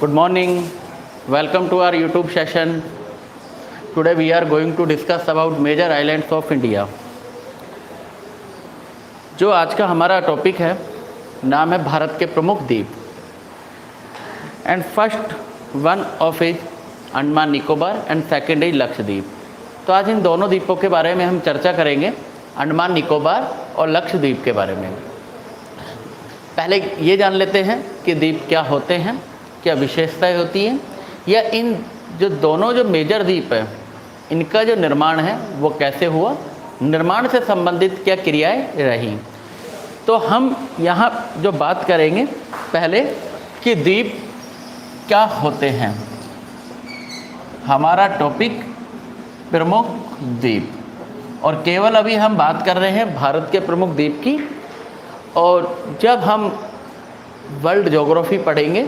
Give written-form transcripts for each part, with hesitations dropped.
Good morning. Welcome to our YouTube session. Today we are going to discuss about major islands of India. जो आज का हमारा topic है, नाम है भारत के प्रमुख द्वीप. And first one of is Andaman Nicobar and second is Lakshadweep. तो आज इन दोनों द्वीपों के बारे में हम चर्चा करेंगे, अंडमान निकोबार और लक्षद्वीप के बारे में. पहले ये जान लेते हैं कि द्वीप क्या होते हैं, क्या विशेषताएं होती हैं, या इन जो दोनों जो मेजर द्वीप है इनका जो निर्माण है वो कैसे हुआ, निर्माण से संबंधित क्या क्रियाएं रहीं. तो हम यहाँ जो बात करेंगे पहले कि द्वीप क्या होते हैं. हमारा टॉपिक प्रमुख द्वीप, और केवल अभी हम बात कर रहे हैं भारत के प्रमुख द्वीप की. और जब हम वर्ल्ड ज्योग्राफी पढ़ेंगे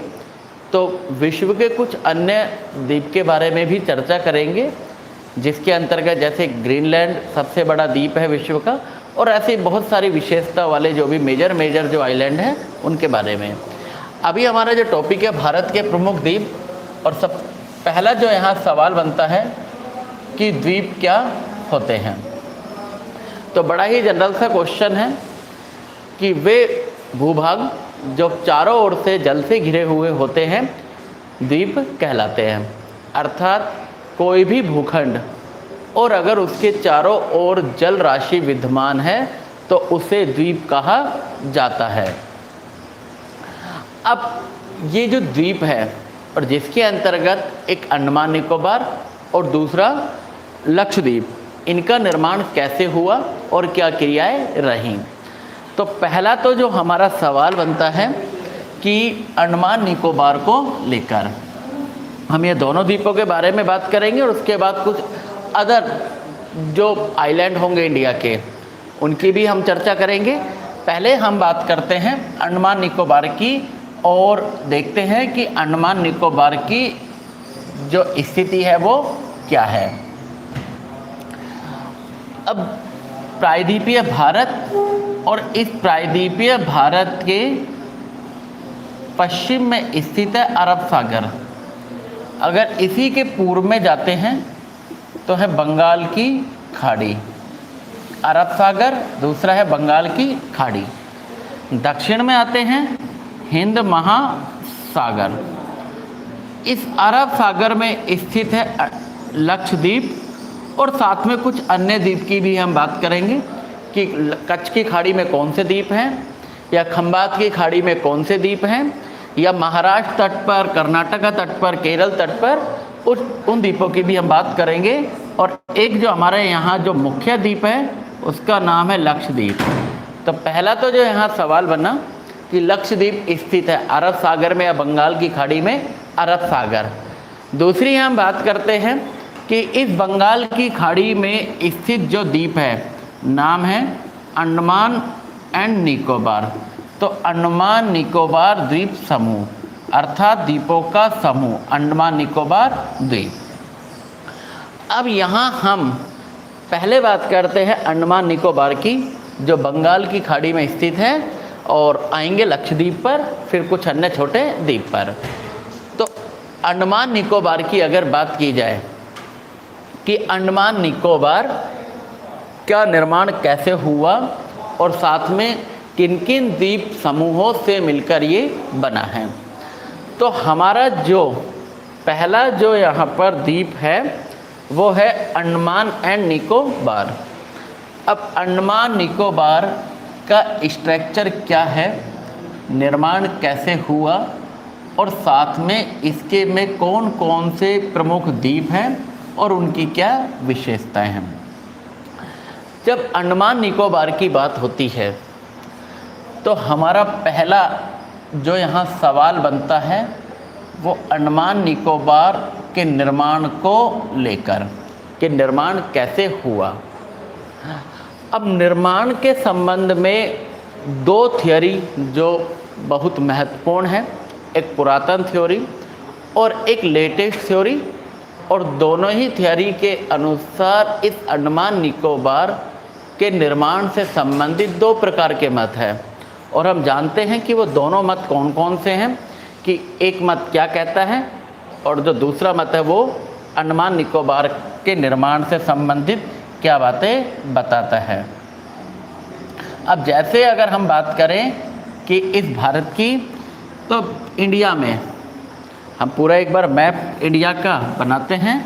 तो विश्व के कुछ अन्य द्वीप के बारे में भी चर्चा करेंगे, जिसके अंतर्गत जैसे ग्रीनलैंड सबसे बड़ा द्वीप है विश्व का, और ऐसे बहुत सारी विशेषता वाले जो भी मेजर जो आइलैंड हैं उनके बारे में. अभी हमारा जो टॉपिक है भारत के प्रमुख द्वीप, और सब पहला जो यहाँ सवाल बनता है कि द्वीप क्या होते हैं. तो बड़ा ही जनरल सा क्वेश्चन है कि वे भूभाग जो चारों ओर से जल से घिरे हुए होते हैं द्वीप कहलाते हैं. अर्थात कोई भी भूखंड और अगर उसके चारों ओर जल राशि विद्यमान है तो उसे द्वीप कहा जाता है. अब ये जो द्वीप है और जिसके अंतर्गत एक अंडमान निकोबार और दूसरा लक्षद्वीप, इनका निर्माण कैसे हुआ और क्या क्रियाएं रहीं. तो पहला तो जो हमारा सवाल बनता है कि अंडमान निकोबार को लेकर हम ये दोनों द्वीपों के बारे में बात करेंगे, और उसके बाद कुछ अदर जो आइलैंड होंगे इंडिया के उनकी भी हम चर्चा करेंगे. पहले हम बात करते हैं अंडमान निकोबार की और देखते हैं कि अंडमान निकोबार की जो स्थिति है वो क्या है. अब प्रायद्वीपीय भारत, और इस प्रायद्वीपीय भारत के पश्चिम में स्थित है अरब सागर. अगर इसी के पूर्व में जाते हैं तो है बंगाल की खाड़ी. अरब सागर, दूसरा है बंगाल की खाड़ी. दक्षिण में आते हैं हिंद महासागर. इस अरब सागर में स्थित है लक्षद्वीप, और साथ में कुछ अन्य द्वीप की भी हम बात करेंगे कि कच्छ की खाड़ी में कौन से द्वीप हैं, या खंबात की खाड़ी में कौन से द्वीप हैं, या महाराष्ट्र तट पर, कर्नाटका तट पर, केरल तट पर उन द्वीपों की भी हम बात करेंगे. और एक जो हमारे यहाँ जो मुख्य द्वीप है उसका नाम है लक्षद्वीप. तो पहला तो जो यहाँ सवाल बना कि लक्षद्वीप स्थित है अरब सागर में या बंगाल की खाड़ी में अरब सागर. दूसरी हम बात करते हैं कि इस बंगाल की खाड़ी में स्थित जो द्वीप है नाम है अंडमान एंड निकोबार. तो अंडमान निकोबार द्वीप समूह, अर्थात द्वीपों का समूह अंडमान निकोबार द्वीप. अब यहाँ हम पहले बात करते हैं अंडमान निकोबार की, जो बंगाल की खाड़ी में स्थित है, और आएंगे लक्षद्वीप पर, फिर कुछ अन्य छोटे द्वीप पर. तो अंडमान निकोबार की अगर बात की जाए कि अंडमान निकोबार का निर्माण कैसे हुआ और साथ में किन किन द्वीप समूहों से मिलकर ये बना है. तो हमारा जो पहला जो यहाँ पर द्वीप है वो है अंडमान एंड निकोबार. अब अंडमान निकोबार का स्ट्रक्चर क्या है, निर्माण कैसे हुआ, और साथ में इसके में कौन कौन से प्रमुख द्वीप हैं और उनकी क्या विशेषताएं हैं. जब अंडमान निकोबार की बात होती है तो हमारा पहला जो यहाँ सवाल बनता है वो अंडमान निकोबार के निर्माण को लेकर कि निर्माण कैसे हुआ. अब निर्माण के संबंध में दो थियोरी जो बहुत महत्वपूर्ण है, एक पुरातन थ्योरी और एक लेटेस्ट थ्योरी, और दोनों ही थियोरी के अनुसार इस अंडमान निकोबार के निर्माण से संबंधित दो प्रकार के मत हैं. और हम जानते हैं कि वो दोनों मत कौन कौन से हैं. कि एक मत क्या कहता है और जो दूसरा मत है वो अंडमान निकोबार के निर्माण से संबंधित क्या बातें बताता है। अब जैसे अगर हम बात करें कि इस भारत की, तो इंडिया में हम पूरा एक बार मैप इंडिया का बनाते हैं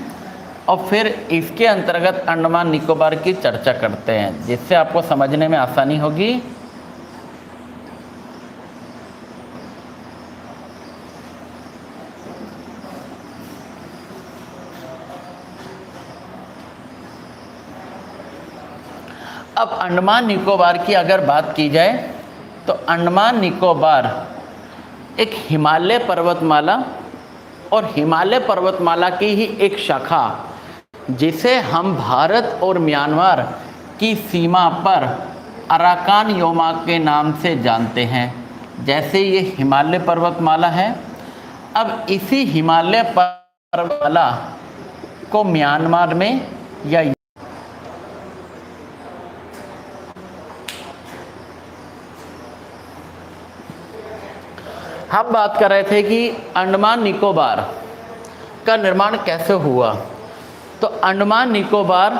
और फिर इसके अंतर्गत अंडमान निकोबार की चर्चा करते हैं, जिससे आपको समझने में आसानी होगी। अब अंडमान निकोबार की अगर बात की जाए तो अंडमान निकोबार एक हिमालय पर्वतमाला और हिमालय पर्वतमाला की ही एक शाखा, जिसे हम भारत और म्यांमार की सीमा पर अराकान योमा के नाम से जानते हैं। जैसे ये हिमालय पर्वतमाला है, अब इसी हिमालय पर्वतमाला को म्यांमार में या हम बात कर रहे थे कि अंडमान निकोबार का निर्माण कैसे हुआ। तो अंडमान निकोबार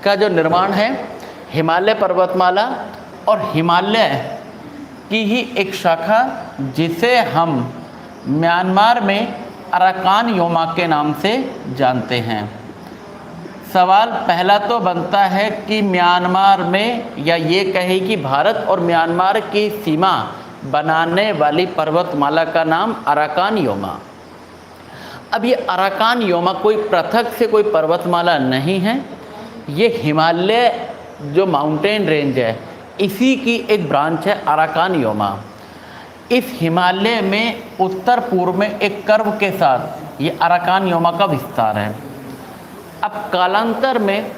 का जो निर्माण है हिमालय पर्वतमाला और हिमालय की ही एक शाखा, जिसे हम म्यांमार में अराकान योमा के नाम से जानते हैं। सवाल पहला तो बनता है कि म्यांमार में, या ये कहे कि भारत और म्यांमार की सीमा बनाने वाली पर्वतमाला का नाम अराकान योमा। अब ये अराकान योमा कोई पृथक से कोई पर्वतमाला नहीं है, ये हिमालय जो माउंटेन रेंज है इसी की एक ब्रांच है अराकान योमा। इस हिमालय में उत्तर पूर्व में एक कर्व के साथ ये अराकान योमा का विस्तार है। अब कालांतर में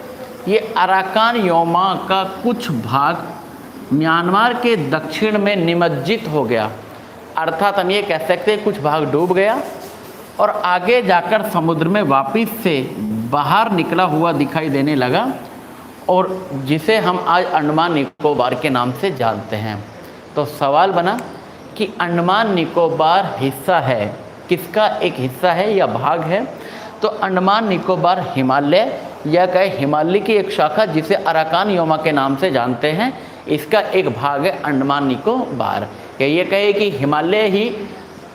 ये अराकान योमा का कुछ भाग म्यांमार के दक्षिण में निमज्जित हो गया, अर्थात हम ये कह सकते हैं कुछ भाग डूब गया और आगे जाकर समुद्र में वापस से बाहर निकला हुआ दिखाई देने लगा, और जिसे हम आज अंडमान निकोबार के नाम से जानते हैं। तो सवाल बना कि अंडमान निकोबार हिस्सा है किसका, एक हिस्सा है या भाग है। तो अंडमान निकोबार हिमालय या कहे हिमालय की एक शाखा जिसे अराकान योमा के नाम से जानते हैं, इसका एक भाग है अंडमान निकोबार। ये कहे कि हिमालय ही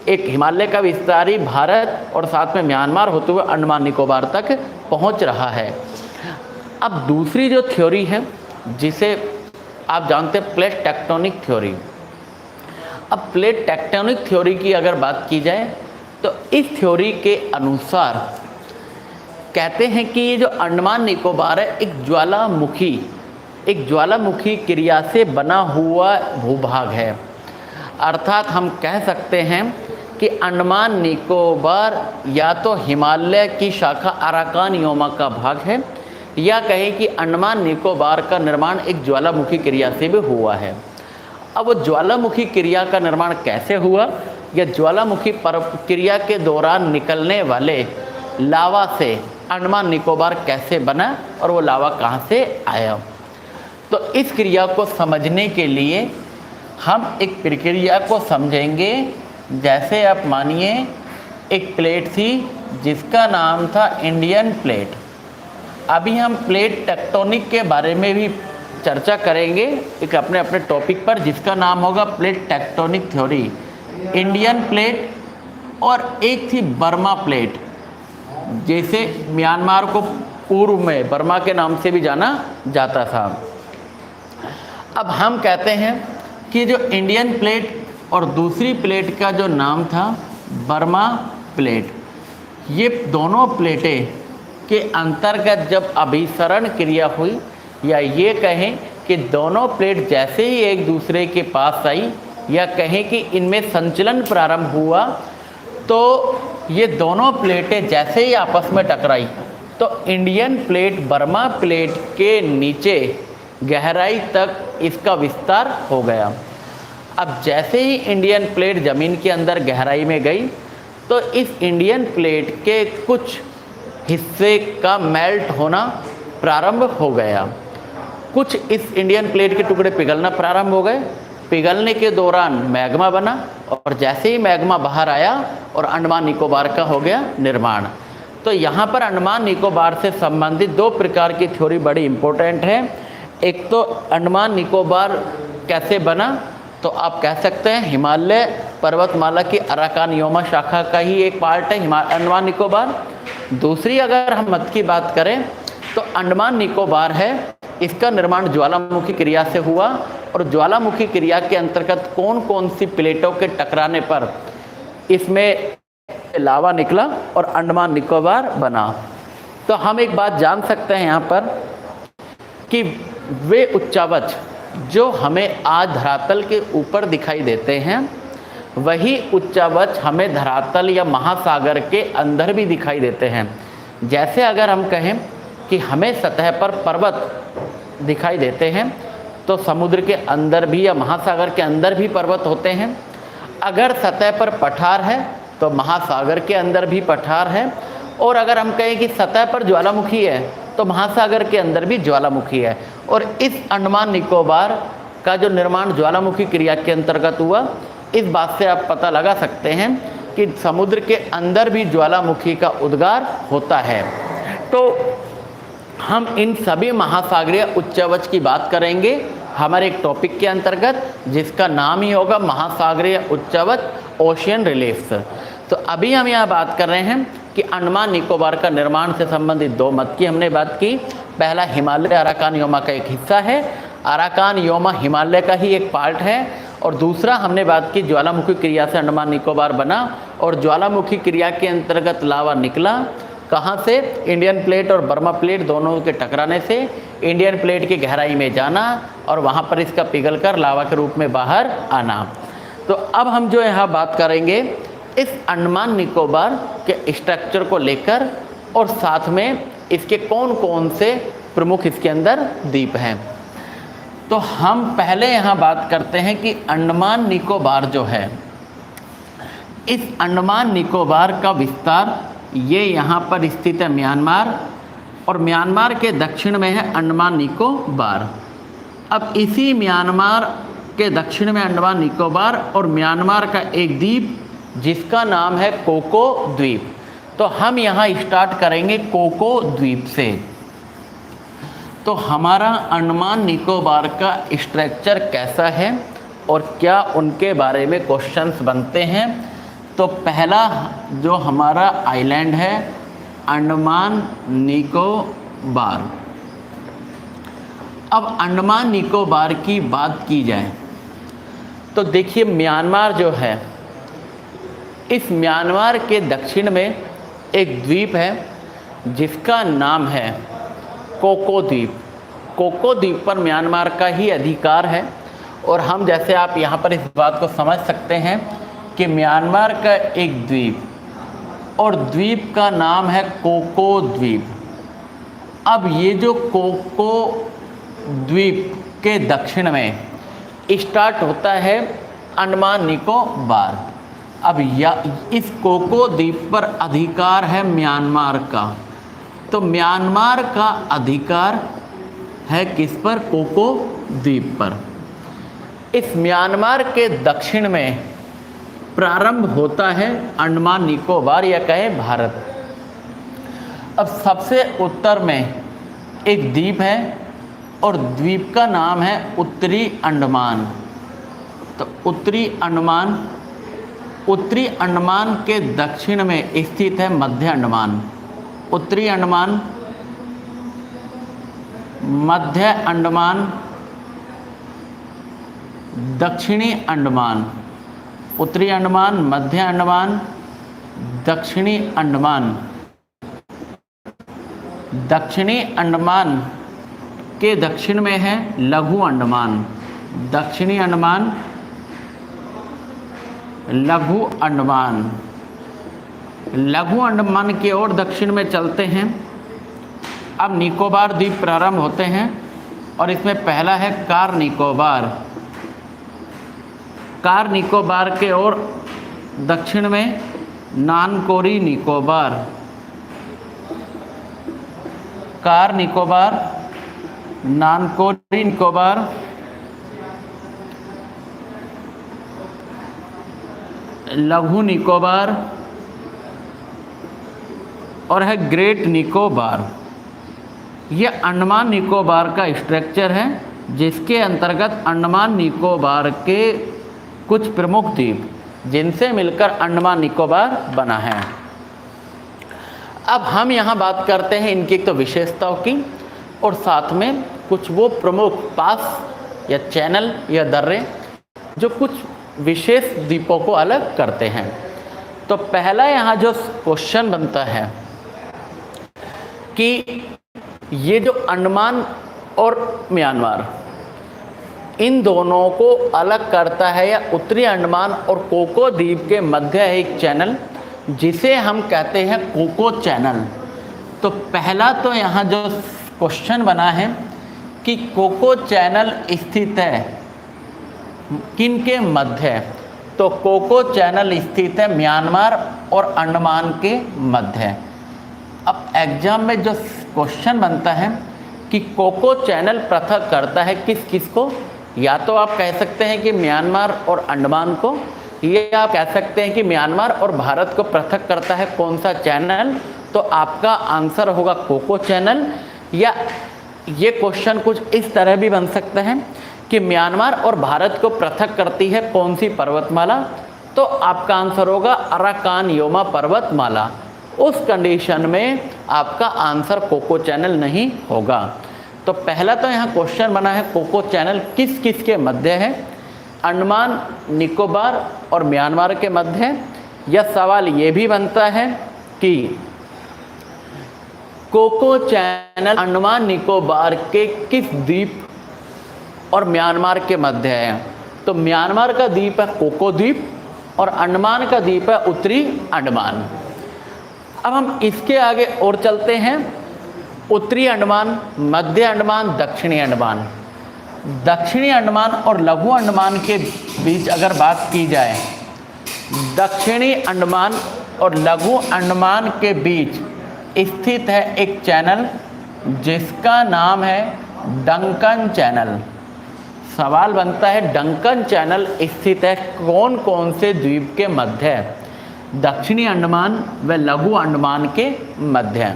एक हिमालय का विस्तार ही भारत और साथ में म्यांमार होते हुए अंडमान निकोबार तक पहुंच रहा है। अब दूसरी जो थ्योरी है जिसे आप जानते हैं प्लेट टेक्टोनिक थ्योरी। अब प्लेट टेक्टोनिक थ्योरी की अगर बात की जाए तो इस थ्योरी के अनुसार कहते हैं कि ये जो अंडमान निकोबार है एक ज्वालामुखी क्रिया से बना हुआ भूभाग है। अर्थात हम कह सकते हैं कि अंडमान निकोबार या तो हिमालय की शाखा अराकान योमा का भाग है, या कहें कि अंडमान निकोबार का निर्माण एक ज्वालामुखी क्रिया से भी हुआ है। अब वो ज्वालामुखी क्रिया का निर्माण कैसे हुआ, या ज्वालामुखी क्रिया के दौरान निकलने वाले लावा से अंडमान निकोबार कैसे बना और वो लावा कहाँ से आया। तो इस क्रिया को समझने के लिए हम एक प्रक्रिया को समझेंगे। जैसे आप मानिए एक प्लेट थी जिसका नाम था इंडियन प्लेट। अभी हम प्लेट टेक्टोनिक के बारे में भी चर्चा करेंगे एक अपने अपने टॉपिक पर, जिसका नाम होगा plate tectonic theory. Indian plate और एक थी बर्मा प्लेट, जैसे म्यांमार को पूर्व में बर्मा के नाम से भी जाना जाता था। अब हम कहते हैं कि जो इंडियन प्लेट और दूसरी प्लेट का जो नाम था बर्मा प्लेट, ये दोनों प्लेटें के अंतर्गत जब अभिसरण क्रिया हुई, या ये कहें कि दोनों प्लेट जैसे ही एक दूसरे के पास आई, या कहें कि इनमें संचलन प्रारंभ हुआ, तो ये दोनों प्लेटें जैसे ही आपस में टकराई तो इंडियन प्लेट बर्मा प्लेट के नीचे गहराई तक इसका विस्तार हो गया। अब जैसे ही इंडियन प्लेट ज़मीन के अंदर गहराई में गई तो इस इंडियन प्लेट के कुछ हिस्से का मेल्ट होना प्रारंभ हो गया। कुछ इस इंडियन प्लेट के टुकड़े पिघलना प्रारंभ हो गए पिघलने के दौरान मैग्मा बना और जैसे ही मैग्मा बाहर आया और अंडमान निकोबार का हो गया निर्माण। तो यहाँ पर अंडमान निकोबार से संबंधित दो प्रकार की थ्योरी बड़ी इम्पोर्टेंट है। एक तो अंडमान निकोबार कैसे बना, तो आप कह सकते हैं हिमालय पर्वतमाला की अराकानयोमा शाखा का ही एक पार्ट है अंडमान निकोबार। दूसरी अगर हम मत की बात करें तो अंडमान निकोबार है, इसका निर्माण ज्वालामुखी क्रिया से हुआ और ज्वालामुखी क्रिया के अंतर्गत कौन कौन सी प्लेटों के टकराने पर इसमें लावा निकला और अंडमान निकोबार बना। तो हम एक बात जान सकते हैं यहाँ पर कि वे उच्चावच जो हमें आज धरातल के ऊपर दिखाई देते हैं, वही उच्चावच हमें धरातल या महासागर के अंदर भी दिखाई देते हैं। जैसे अगर हम कहें कि हमें सतह पर पर्वत दिखाई देते हैं, तो समुद्र के अंदर भी या महासागर के अंदर भी पर्वत होते हैं। अगर सतह पर पठार है तो महासागर के अंदर भी पठार है, और अगर हम कहें कि सतह पर ज्वालामुखी है तो महासागर के अंदर भी ज्वालामुखी है। और इस अंडमान निकोबार का जो निर्माण ज्वालामुखी क्रिया के अंतर्गत हुआ, इस बात से आप पता लगा सकते हैं कि समुद्र के अंदर भी ज्वालामुखी का उद्गार होता है। तो हम इन सभी महासागरीय उच्चावच की बात करेंगे हमारे एक टॉपिक के अंतर्गत, जिसका नाम ही होगा महासागरीय उच्चावच, ओशियन रिलीफ्स। तो अभी हम यहाँ बात कर रहे हैं कि अंडमान निकोबार का निर्माण से संबंधित दो मत की हमने बात की। पहला हिमालय अराकानयोमा का एक हिस्सा है, अराकानयोमा हिमालय का ही एक पार्ट है। और दूसरा हमने बात की ज्वालामुखी क्रिया से अंडमान निकोबार बना और ज्वालामुखी क्रिया के अंतर्गत लावा निकला। कहाँ से? इंडियन प्लेट और बर्मा प्लेट दोनों के टकराने से इंडियन प्लेट की गहराई में जाना और वहाँ पर इसका पिघलकर लावा के रूप में बाहर आना। तो अब हम जो यहाँ बात करेंगे इस अंडमान निकोबार के स्ट्रक्चर को लेकर और साथ में इसके कौन कौन से प्रमुख इसके अंदर द्वीप हैं। तो हम पहले यहाँ बात करते हैं कि अंडमान निकोबार जो है, इस अंडमान निकोबार का विस्तार ये यहाँ पर स्थित है म्यांमार, और म्यांमार के दक्षिण में है अंडमान निकोबार। अब इसी म्यांमार के दक्षिण में अंडमान निकोबार और म्यांमार का एक द्वीप जिसका नाम है कोको द्वीप। तो हम यहाँ स्टार्ट करेंगे कोको द्वीप से। तो हमारा अंडमान निकोबार का स्ट्रक्चर कैसा है और क्या उनके बारे में क्वेश्चंस बनते हैं। तो पहला जो हमारा आइलैंड है अंडमान निकोबार। अब अंडमान निकोबार की बात की जाए तो देखिए म्यांमार जो है, इस म्यांमार के दक्षिण में एक द्वीप है जिसका नाम है कोको द्वीप। कोको द्वीप पर म्यांमार का ही अधिकार है। और हम जैसे आप यहाँ पर इस बात को समझ सकते हैं कि म्यांमार का एक द्वीप और द्वीप का नाम है कोको द्वीप। अब ये जो कोको द्वीप के दक्षिण में स्टार्ट होता है अंडमान निकोबार। अब इस कोको द्वीप पर अधिकार है म्यांमार का। तो म्यांमार का अधिकार है किस पर? कोको द्वीप पर। इस म्यांमार के दक्षिण में प्रारंभ होता है अंडमान निकोबार या कहें भारत। अब सबसे उत्तर में एक द्वीप है और द्वीप का नाम है उत्तरी अंडमान। तो उत्तरी अंडमान के दक्षिण में स्थित है मध्य अंडमान। उत्तरी अंडमान, मध्य अंडमान, दक्षिणी अंडमान। उत्तरी अंडमान, मध्य अंडमान, दक्षिणी अंडमान। दक्षिणी अंडमान के दक्षिण में है लघु अंडमान। दक्षिणी अंडमान, लघु अंडमान। लघु अंडमान की ओर दक्षिण में चलते हैं। अब निकोबार द्वीप प्रारंभ होते हैं और इसमें पहला है कार निकोबार। कार निकोबार के ओर दक्षिण में नानकोरी निकोबार। कार निकोबार, नानकोरी निकोबार, लघु निकोबार और है ग्रेट निकोबार। ये अंडमान निकोबार का स्ट्रक्चर है जिसके अंतर्गत अंडमान निकोबार के कुछ प्रमुख द्वीप जिनसे मिलकर अंडमान निकोबार बना है। अब हम यहाँ बात करते हैं इनकी तो विशेषताओं की और साथ में कुछ वो प्रमुख पास या चैनल या दर्रे जो कुछ विशेष द्वीपों को अलग करते हैं। तो पहला यहाँ जो क्वेश्चन बनता है कि ये जो अंडमान और म्यांमार इन दोनों को अलग करता है या उत्तरी अंडमान और कोको द्वीप के मध्य है एक चैनल जिसे हम कहते हैं कोको चैनल। तो पहला तो यहाँ जो क्वेश्चन बना है कि कोको चैनल स्थित है किन के मध्य है, तो कोको चैनल स्थित है म्यांमार और अंडमान के मध्य। अब एग्जाम में जो क्वेश्चन बनता है कि कोको चैनल पृथक करता है किस किस को, या तो आप कह सकते हैं कि म्यांमार और अंडमान को, या आप कह सकते हैं कि म्यांमार और भारत को पृथक करता है कौन सा चैनल, तो आपका आंसर होगा कोको चैनल। या ये क्वेश्चन कुछ इस तरह भी बन सकता है कि म्यांमार और भारत को पृथक करती है कौन सी पर्वतमाला, तो आपका आंसर होगा अराकान योमा पर्वतमाला। उस कंडीशन में आपका आंसर कोको चैनल नहीं होगा। तो पहला तो यहाँ क्वेश्चन बना है कोको चैनल किस किस के मध्य है, अंडमान निकोबार और म्यांमार के मध्य है। यह सवाल ये भी बनता है कि कोको चैनल अंडमान निकोबार के किस द्वीप और म्यांमार के मध्य है, तो म्यांमार का द्वीप है कोको द्वीप और अंडमान का द्वीप है उत्तरी अंडमान। अब हम इसके आगे और चलते हैं, उत्तरी अंडमान, मध्य अंडमान, दक्षिणी अंडमान। दक्षिणी अंडमान और लघु अंडमान के बीच अगर बात की जाए, दक्षिणी अंडमान और लघु अंडमान के बीच स्थित है एक चैनल जिसका नाम है डंकन चैनल। सवाल बनता है डंकन चैनल स्थित है कौन कौन से द्वीप के मध्य है, दक्षिणी अंडमान व लघु अंडमान के मध्य।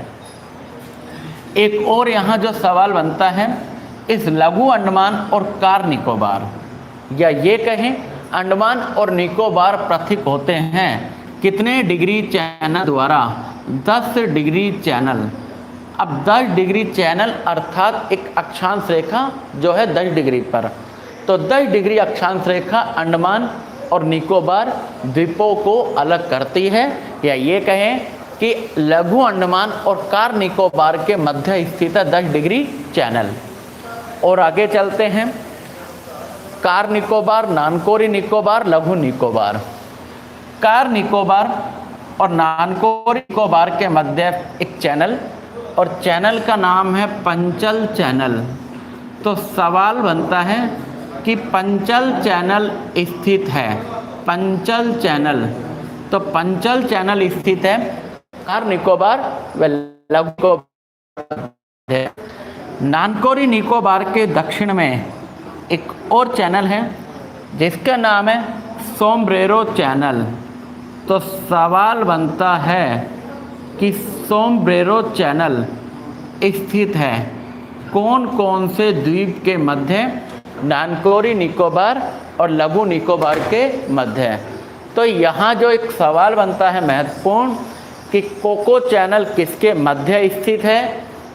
एक और यहाँ जो सवाल बनता है, इस लघु अंडमान और कार निकोबार, या ये कहें अंडमान और निकोबार पृथक होते हैं कितने डिग्री चैनल द्वारा, 10 डिग्री चैनल। अब 10 डिग्री चैनल अर्थात एक अक्षांश रेखा जो है 10 डिग्री पर, तो 10 डिग्री अक्षांश रेखा अंडमान और निकोबार द्वीपों को अलग करती है। या ये कहें कि लघु अंडमान और कार निकोबार के मध्य स्थित है 10 डिग्री चैनल। और आगे चलते हैं, कार निकोबार, नानकोरी निकोबार, लघु निकोबार। कार निकोबार और नानकोरी निकोबार के मध्य एक चैनल और चैनल का नाम है पंचल चैनल। तो सवाल बनता है कि पंचल चैनल स्थित है, पंचल चैनल, तो पंचल चैनल स्थित है कार निकोबार व लघु निकोबार। नानकोरी निकोबार के दक्षिण में एक और चैनल है जिसका नाम है सोमब्रेरो चैनल। तो सवाल बनता है कि सोमब्रेरो चैनल स्थित है कौन कौन से द्वीप के मध्य, नानकोरी निकोबार और लघु निकोबार के मध्य। तो यहाँ जो एक सवाल बनता है महत्वपूर्ण कि कोको चैनल किसके मध्य स्थित है,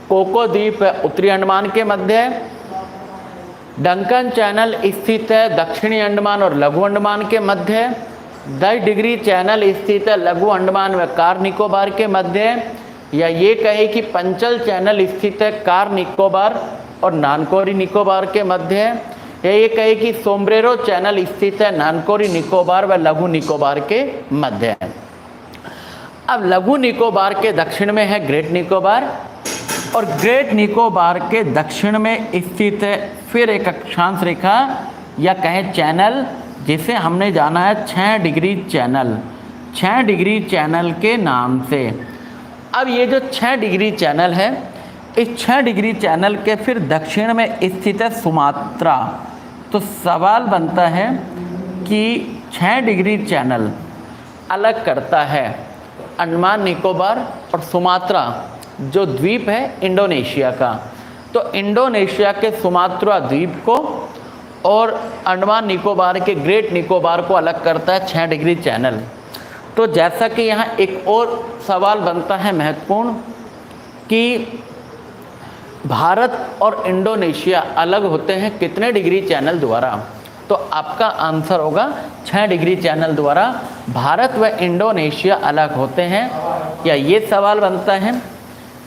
कोको द्वीप उत्तरी अंडमान के मध्य, डंकन चैनल स्थित है दक्षिणी अंडमान और लघु अंडमान के मध्य, 10 डिग्री चैनल स्थित है लघु अंडमान व कार निकोबार के मध्य, या ये कहे कि पंचल चैनल स्थित है कार निकोबार और नानकोरी निकोबार के मध्य, या ये कहे कि सोमब्रेरो चैनल स्थित है नानकोरी निकोबार व लघु निकोबार के मध्य। अब लघु निकोबार के दक्षिण में है ग्रेट निकोबार और ग्रेट निकोबार के दक्षिण में स्थित है फिर एक अक्षांश रेखा या कहें चैनल जिसे हमने जाना है 6 डिग्री चैनल, 6 डिग्री चैनल के नाम से। अब ये जो 6 डिग्री चैनल है, इस 6 डिग्री चैनल के फिर दक्षिण में स्थित है सुमात्रा। तो सवाल बनता है कि 6 डिग्री चैनल अलग करता है अंडमान निकोबार और सुमात्रा जो द्वीप है इंडोनेशिया का। तो इंडोनेशिया के सुमात्रा द्वीप को और अंडमान निकोबार के ग्रेट निकोबार को अलग करता है 6 डिग्री चैनल। तो जैसा कि यहाँ एक और सवाल बनता है महत्वपूर्ण कि भारत और इंडोनेशिया अलग होते हैं कितने डिग्री चैनल द्वारा, तो आपका आंसर होगा 6 डिग्री चैनल द्वारा भारत व इंडोनेशिया अलग होते हैं। या ये सवाल बनता है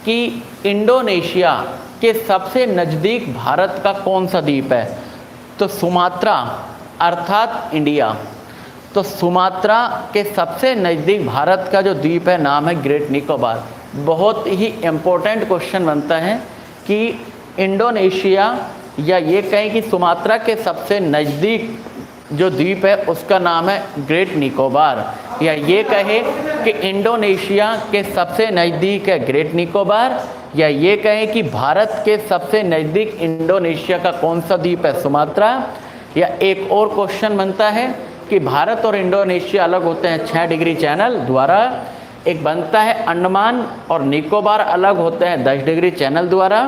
कि इंडोनेशिया के सबसे नज़दीक भारत का कौन सा द्वीप है, तो सुमात्रा अर्थात इंडिया। तो सुमात्रा के सबसे नज़दीक भारत का जो द्वीप है नाम है ग्रेट निकोबार। बहुत ही इम्पोर्टेंट क्वेश्चन बनता है कि इंडोनेशिया या ये कहें कि सुमात्रा के सबसे नज़दीक जो द्वीप है उसका नाम है ग्रेट निकोबार, या ये कहे कि इंडोनेशिया के सबसे नज़दीक है ग्रेट निकोबार, या ये कहें कि भारत के सबसे नज़दीक इंडोनेशिया का कौन सा द्वीप है सुमात्रा। या एक और क्वेश्चन बनता है कि भारत और इंडोनेशिया अलग होते हैं 6 डिग्री चैनल द्वारा। एक बनता है अंडमान और निकोबार अलग होते हैं 10 डिग्री चैनल द्वारा।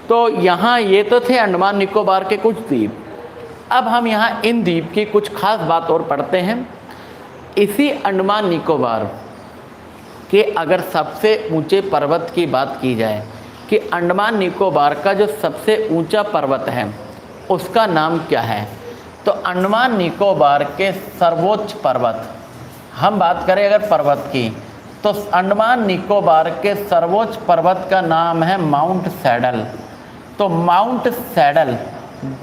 तो यहाँ ये तो थे अंडमान निकोबार के कुछ द्वीप। अब हम यहाँ इन द्वीप की कुछ खास बात और पढ़ते हैं। इसी अंडमान निकोबार के अगर सबसे ऊंचे पर्वत की बात की जाए कि अंडमान निकोबार का जो सबसे ऊंचा पर्वत है उसका नाम क्या है, तो अंडमान निकोबार के सर्वोच्च पर्वत, हम बात करें अगर पर्वत की, तो अंडमान निकोबार के सर्वोच्च पर्वत का नाम है माउंट सैडल। तो माउंट सैडल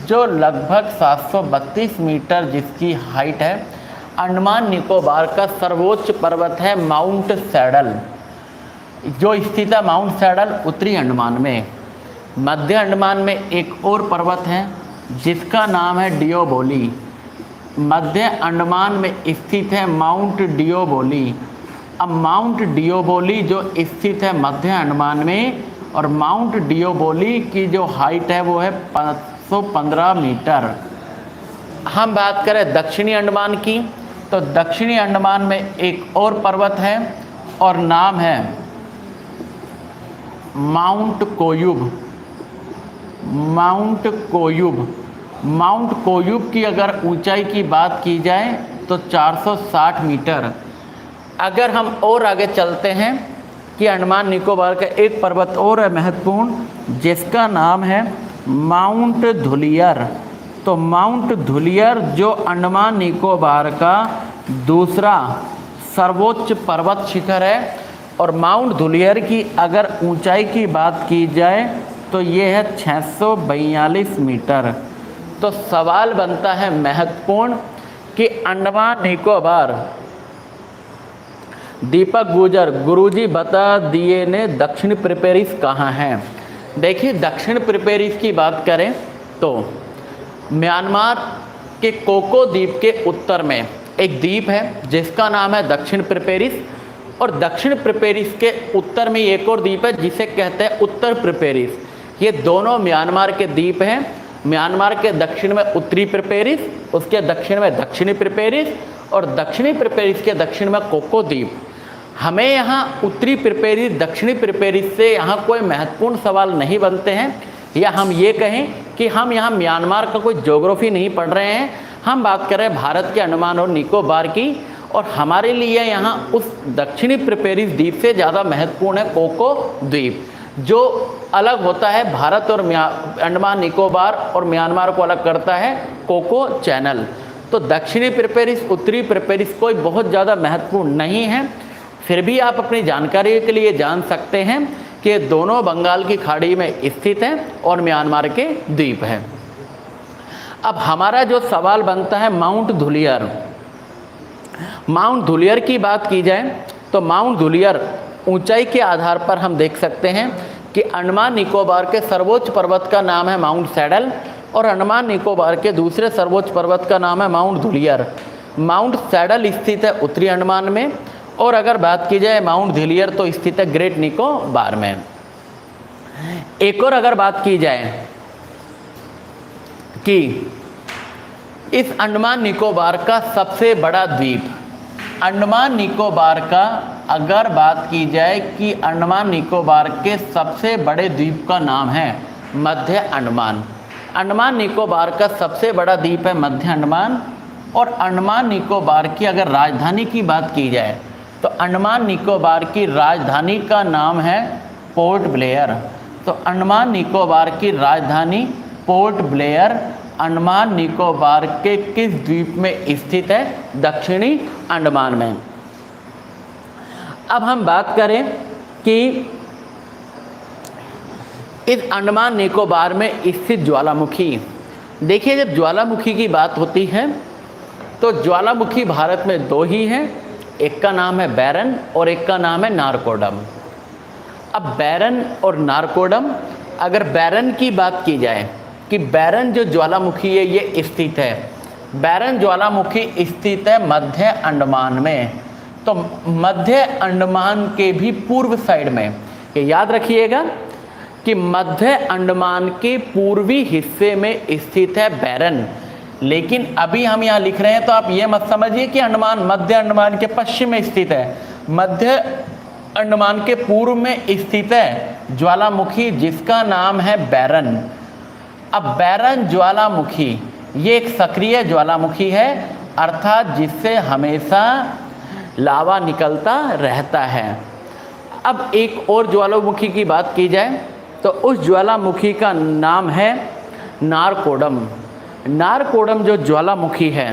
जो लगभग 732 मीटर जिसकी हाइट है, अंडमान निकोबार का सर्वोच्च पर्वत है माउंट सैडल, जो स्थित है माउंट सैडल उत्तरी अंडमान में। मध्य अंडमान में एक और पर्वत है जिसका नाम है डियोबोली। मध्य अंडमान में स्थित है माउंट डियोबोली। अब माउंट डियोबोली जो स्थित है मध्य अंडमान में, और माउंट डियोबोली की जो हाइट है वो है 515 मीटर। हम बात करें दक्षिणी अंडमान की, तो दक्षिणी अंडमान में एक और पर्वत है और नाम है माउंट कोयुब। माउंट कोयुब, माउंट कोयुब की अगर ऊंचाई की बात की जाए तो 460 मीटर। अगर हम और आगे चलते हैं कि अंडमान निकोबार का एक पर्वत और है महत्वपूर्ण जिसका नाम है माउंट धुलियर। तो माउंट धुलियर जो अंडमान निकोबार का दूसरा सर्वोच्च पर्वत शिखर है, और माउंट धुलियर की अगर ऊंचाई की बात की जाए तो ये है 642 मीटर। तो सवाल बनता है महत्वपूर्ण कि अंडमान निकोबार, दीपक गुजर गुरुजी बता दिए ने दक्षिण प्रिपेरिस कहाँ हैं। देखिए दक्षिण प्रिपेरिस की बात करें तो म्यांमार के कोको द्वीप के उत्तर में एक द्वीप है जिसका नाम है दक्षिण प्रिपेरिस, और दक्षिण प्रिपेरिस के उत्तर में एक और द्वीप है जिसे कहते हैं उत्तर प्रिपेरिस। ये दोनों म्यांमार के द्वीप हैं। म्यांमार के दक्षिण में उत्तरी प्रिपेरिस, उसके दक्षिण में दक्षिणी प्रिपेरिस, और दक्षिणी प्रिपेरिस के दक्षिण में कोको द्वीप। हमें यहाँ उत्तरी प्रिपेरिस दक्षिणी प्रिपेरिस से यहाँ कोई महत्वपूर्ण सवाल नहीं बनते हैं, या हम ये कहें कि हम यहाँ म्यांमार का कोई ज्योग्राफी नहीं पढ़ रहे हैं, हम बात कर रहे हैं भारत के अंडमान और निकोबार की। और हमारे लिए यहाँ उस दक्षिणी प्रिपेरिस द्वीप से ज़्यादा महत्वपूर्ण है कोको द्वीप, जो अलग होता है भारत और अंडमान निकोबार और म्यांमार को अलग करता है कोको चैनल। तो दक्षिणी प्रिपेरिस उत्तरी प्रिपेरिस कोई बहुत ज़्यादा महत्वपूर्ण नहीं है, फिर भी आप अपनी जानकारी के लिए जान सकते हैं कि दोनों बंगाल की खाड़ी में स्थित हैं और म्यांमार के द्वीप हैं। अब हमारा जो सवाल बनता है माउंट धुलियर, माउंट धुलियर की बात की जाए तो माउंट धुलियर ऊंचाई के आधार पर हम देख सकते हैं कि अंडमान निकोबार के सर्वोच्च पर्वत का नाम है माउंट सैडल, और अंडमान निकोबार के दूसरे सर्वोच्च पर्वत का नाम है माउंट धुलियर। माउंट सैडल स्थित है उत्तरी अंडमान में, और अगर बात की जाए माउंट धुलियर तो स्थित है ग्रेट निकोबार में। एक और अगर बात की जाए कि इस अंडमान निकोबार का सबसे बड़ा द्वीप अंडमान निकोबार का अगर बात की जाए कि अंडमान निकोबार के सबसे बड़े द्वीप का नाम है मध्य अंडमान। अंडमान निकोबार का सबसे बड़ा द्वीप है मध्य अंडमान। और अंडमान निकोबार की अगर राजधानी की बात की जाए तो अंडमान निकोबार की राजधानी का नाम है पोर्ट ब्लेयर। तो अंडमान निकोबार की राजधानी पोर्ट ब्लेयर अंडमान निकोबार के किस द्वीप में स्थित है? दक्षिणी अंडमान में। अब हम बात करें कि इस अंडमान निकोबार में स्थित ज्वालामुखी, देखिए जब ज्वालामुखी की बात होती है तो ज्वालामुखी भारत में दो ही हैं, एक का नाम है बैरन और एक का नाम है नारकोडम। अब बैरन और नारकोडम, अगर बैरन की बात की जाए कि बैरन जो ज्वालामुखी है ये स्थित है, बैरन ज्वालामुखी स्थित है मध्य अंडमान में। तो मध्य अंडमान के भी पूर्व साइड में, ये याद रखिएगा कि मध्य अंडमान के पूर्वी हिस्से में स्थित है बैरन। लेकिन अभी हम यहाँ लिख रहे हैं तो आप ये मत समझिए कि अंडमान मध्य अंडमान के पश्चिम में स्थित है, मध्य अंडमान के पूर्व में स्थित है ज्वालामुखी जिसका नाम है बैरन। अब बैरन ज्वालामुखी ये एक सक्रिय ज्वालामुखी है, अर्थात जिससे हमेशा लावा निकलता रहता है। अब एक और ज्वालामुखी की बात की जाए तो उस ज्वालामुखी का नाम है नारकोडम। नारकोडम जो ज्वालामुखी है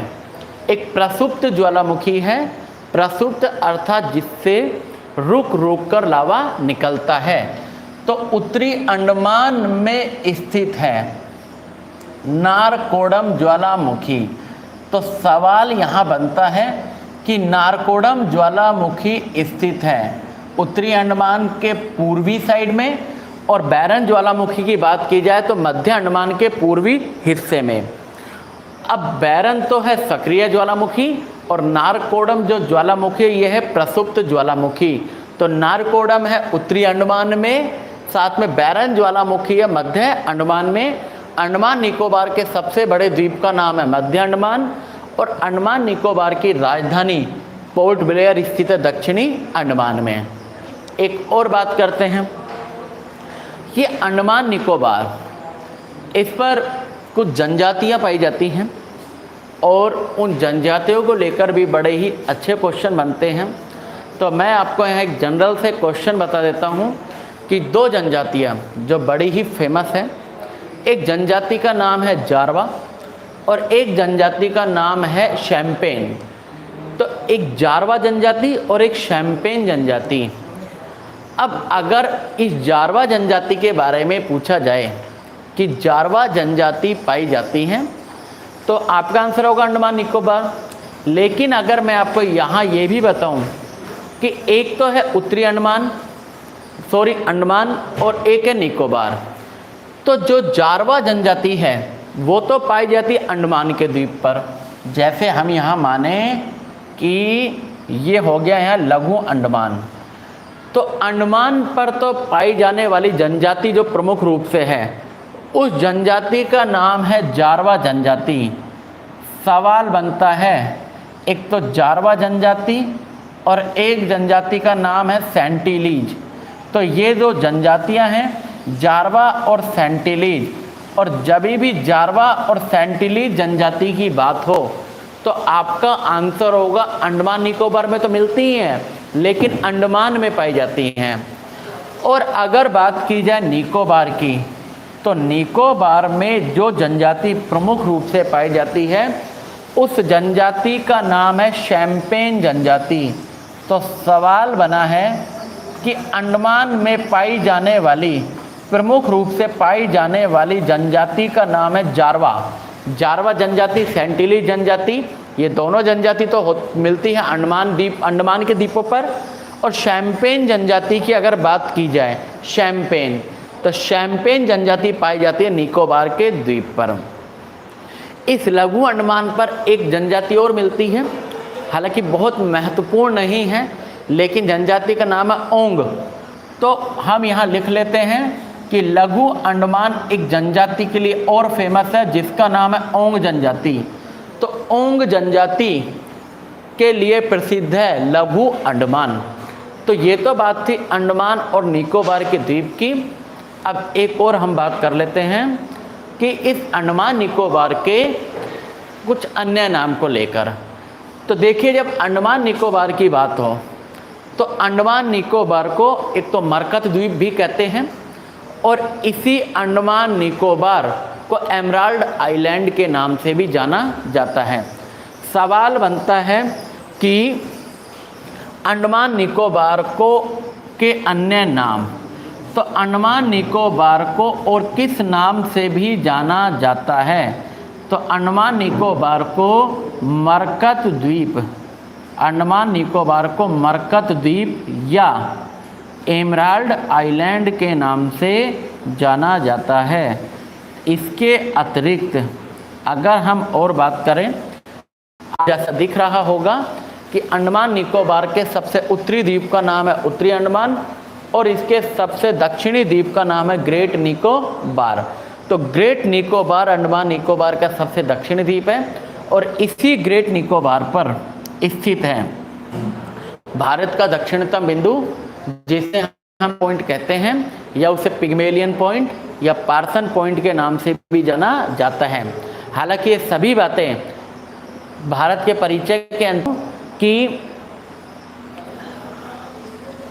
एक प्रसुप्त ज्वालामुखी है, प्रसुप्त अर्थात जिससे रुक रुक कर लावा निकलता है। तो उत्तरी अंडमान में स्थित है नारकोडम ज्वालामुखी। तो सवाल यहाँ बनता है कि नारकोडम ज्वालामुखी स्थित है उत्तरी अंडमान के पूर्वी साइड में, और बैरन ज्वालामुखी की बात की जाए तो मध्य अंडमान के पूर्वी हिस्से में। अब बैरन तो है सक्रिय ज्वालामुखी और नारकोडम जो ज्वालामुखी ये है प्रसुप्त ज्वालामुखी। तो नारकोडम है उत्तरी अंडमान में, साथ में बैरन ज्वालामुखी है मध्य अंडमान में। अंडमान निकोबार के सबसे बड़े द्वीप का नाम है मध्य अंडमान और अंडमान निकोबार की राजधानी पोर्ट ब्लेयर स्थित है दक्षिणी अंडमान में। एक और बात करते हैं, ये अंडमान निकोबार, इस पर कुछ जनजातियां पाई जाती हैं और उन जनजातियों को लेकर भी बड़े ही अच्छे क्वेश्चन बनते हैं। तो मैं आपको यहाँ एक जनरल से क्वेश्चन बता देता हूँ कि दो जनजातियाँ जो बड़ी ही फेमस है, एक जनजाति का नाम है जारवा और एक जनजाति का नाम है शैम्पेन। तो एक जारवा जनजाति और एक शैम्पेन जनजाति। अब अगर इस जारवा जनजाति के बारे में पूछा जाए कि जारवा जनजाति पाई जाती हैं तो आपका आंसर होगा अंडमान निकोबार। लेकिन अगर मैं आपको यहाँ ये भी बताऊँ कि एक तो है उत्तरी अंडमान अंडमान और एक है निकोबार, तो जो जारवा जनजाति है वो तो पाई जाती है अंडमान के द्वीप पर। जैसे हम यहाँ माने कि ये हो गया यहाँ लघु अंडमान, तो अंडमान पर तो पाई जाने वाली जनजाति जो प्रमुख रूप से है उस जनजाति का नाम है जारवा जनजाति। सवाल बनता है, एक तो जारवा जनजाति और एक जनजाति का नाम है सेंटिलीज। तो ये दो जनजातियां हैं जारवा और सेंटिलीज, और जब भी जारवा और सेंटिलीज जनजाति की बात हो तो आपका आंसर होगा अंडमान निकोबार में तो मिलती ही हैं लेकिन अंडमान में पाई जाती हैं। और अगर बात की जाए निकोबार की तो निकोबार में जो जनजाति प्रमुख रूप से पाई जाती है उस जनजाति का नाम है शैम्पेन जनजाति। तो सवाल बना है कि अंडमान में पाई जाने वाली प्रमुख रूप से पाई जाने वाली जनजाति का नाम है जारवा। जारवा जनजाति, सेंटिलीज जनजाति, ये दोनों जनजाति तो मिलती है अंडमान के द्वीपों पर। और शैम्पेन जनजाति की अगर बात की जाए शैम्पेन, तो शैम्पेन जनजाति पाई जाती है निकोबार के द्वीप पर। इस लघु अंडमान पर एक जनजाति और मिलती है, हालांकि बहुत महत्वपूर्ण नहीं है, लेकिन जनजाति का नाम है ओंग। तो हम यहाँ लिख लेते हैं कि लघु अंडमान एक जनजाति के लिए और फेमस है जिसका नाम है ओंग जनजाति। तो ओंग जनजाति के लिए प्रसिद्ध है? लघु अंडमान। तो ये तो बात थी अंडमान और निकोबार के द्वीप की। अब एक और हम बात कर लेते हैं कि इस अंडमान निकोबार के कुछ अन्य नाम को लेकर। तो देखिए, जब अंडमान निकोबार की बात हो तो अंडमान निकोबार को एक तो मरकत द्वीप भी कहते हैं, और इसी अंडमान निकोबार को एमराल्ड आइलैंड के नाम से भी जाना जाता है। सवाल बनता है कि अंडमान निकोबार को के अन्य नाम, तो अंडमान निकोबार को और किस नाम से भी जाना जाता है? तो अंडमान निकोबार को मरकत द्वीप, अंडमान निकोबार को मरकत द्वीप या एमराल्ड आइलैंड के नाम से जाना जाता है। इसके अतिरिक्त अगर हम और बात करें, जैसा दिख रहा होगा कि अंडमान निकोबार के सबसे उत्तरी द्वीप का नाम है उत्तरी अंडमान, और इसके सबसे दक्षिणी द्वीप का नाम है ग्रेट निकोबार। तो ग्रेट निकोबार अंडमान निकोबार का सबसे दक्षिणी द्वीप है, और इसी ग्रेट निकोबार पर स्थित है भारत का दक्षिणतम बिंदु, जिसे हम पॉइंट कहते हैं, या उसे पिग्मेलियन पॉइंट या पार्सन पॉइंट के नाम से भी जाना जाता है। हालांकि ये सभी बातें भारत के परिचय के अंदर कि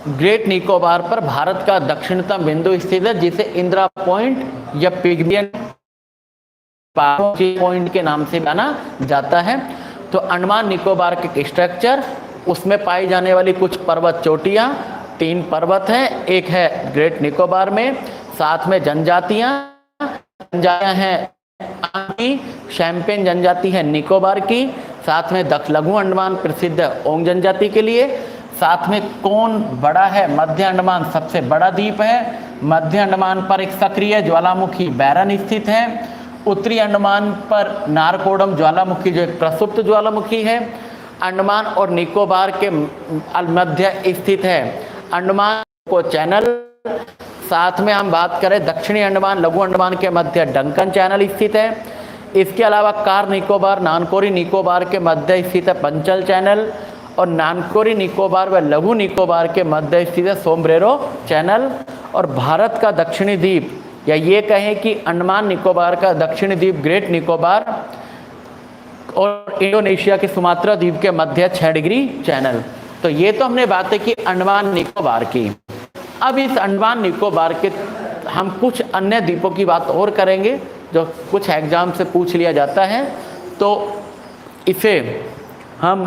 ग्रेट निकोबार पर भारत का दक्षिणतम बिंदु स्थित है, जिसे इंदिरा पॉइंट या पिग्मेलियन पॉइंट के नाम से जाना जाता है। तो अंडमान निकोबार के स्ट्रक्चर, उसमें पाई जाने वाली कुछ पर्वत चोटियाँ, 3 पर्वत हैं, एक है ग्रेट निकोबार में, साथ में जनजातियाँ हैं, शैम्पेन जनजाति है निकोबार की, साथ में लघु अंडमान प्रसिद्ध है ओंग जनजाति के लिए, साथ में कौन बड़ा है? मध्य अंडमान सबसे बड़ा द्वीप है। मध्य अंडमान पर एक सक्रिय ज्वालामुखी बैरन स्थित है। उत्तरी अंडमान पर नारकोडम ज्वालामुखी जो एक प्रसुप्त ज्वालामुखी है। अंडमान और निकोबार के मध्य स्थित है अंडमान को चैनल। साथ में हम बात करें दक्षिणी अंडमान लघु अंडमान के मध्य डंकन चैनल स्थित है। इसके अलावा कार निकोबार नानकोरी निकोबार के मध्य स्थित है पंचल चैनल, और नानकोरी निकोबार व लघु निकोबार के मध्य स्थित है सोमब्रेरो चैनल। और भारत का दक्षिणी द्वीप, या ये कहें कि अंडमान निकोबार का दक्षिणी द्वीप ग्रेट निकोबार, और इंडोनेशिया के सुमात्रा द्वीप के मध्य 6 डिग्री चैनल। तो ये तो हमने बातें की अंडमान निकोबार की। अब इस अंडमान निकोबार के हम कुछ अन्य द्वीपों की बात और करेंगे जो कुछ एग्जाम से पूछ लिया जाता है। तो इसे हम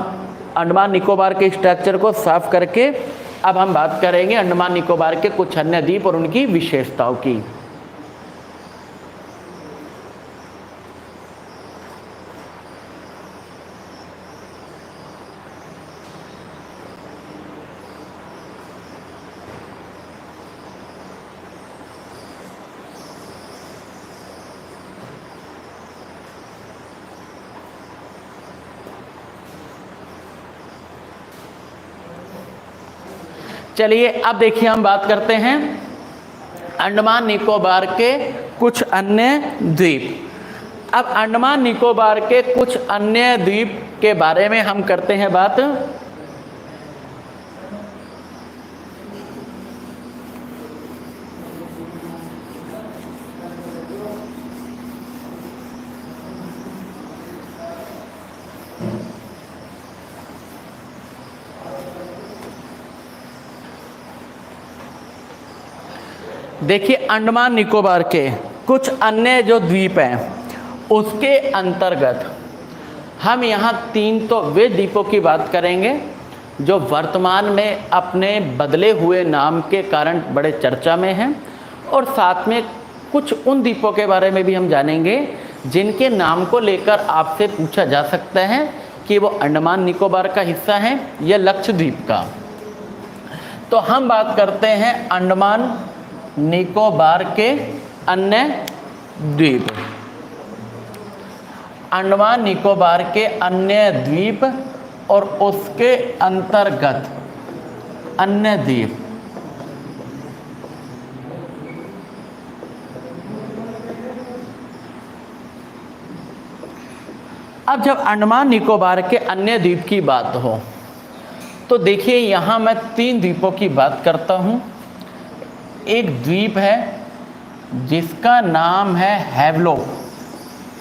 अंडमान निकोबार के स्ट्रक्चर को साफ करके अब हम बात करेंगे अंडमान निकोबार के कुछ अन्य द्वीप और उनकी विशेषताओं की। चलिए अब देखिए, हम बात करते हैं अंडमान निकोबार के कुछ अन्य द्वीप। अब अंडमान निकोबार के कुछ अन्य द्वीप के बारे में हम करते हैं बात। देखिए, अंडमान निकोबार के कुछ अन्य जो द्वीप हैं उसके अंतर्गत हम यहाँ 3 तो वे द्वीपों की बात करेंगे जो वर्तमान में अपने बदले हुए नाम के कारण बड़े चर्चा में हैं, और साथ में कुछ उन द्वीपों के बारे में भी हम जानेंगे जिनके नाम को लेकर आपसे पूछा जा सकता है कि वो अंडमान निकोबार का हिस्सा है या लक्षद्वीप का। तो हम बात करते हैं अंडमान निकोबार के अन्य द्वीप। अंडमान निकोबार के अन्य द्वीप और उसके अंतर्गत अन्य द्वीप। अब जब अंडमान निकोबार के अन्य द्वीप की बात हो तो देखिए यहाँ मैं 3 द्वीपों की बात करता हूँ। एक द्वीप है जिसका नाम है हैवलॉक,